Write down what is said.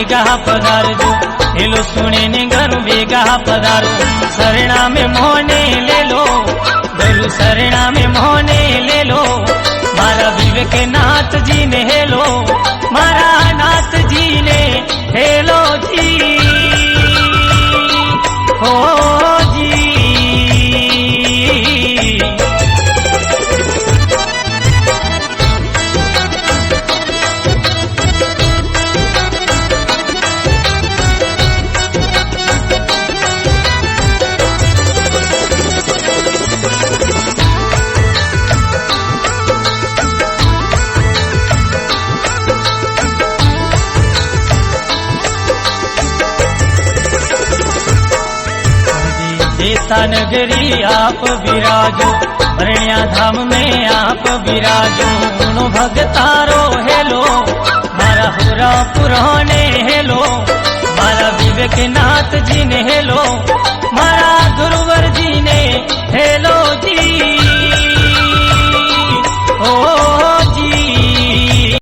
बेगा पधारजो, hello सुने ने घरों बेगा पधारो। शरणा में मोहने ले लो, गुरु शरणा में मोहने ले लो। मारा विवेक नाथ जी ने हेलो, मारा नाथ जी ने हेलो जी हो जी। देता नगरी आप विराजो, भरण्या धाम में आप विराजो। सुनो भगतारो हेलो, मारा हुरा पुराने हेलो, मारा विवेक नाथ जी ने हेलो।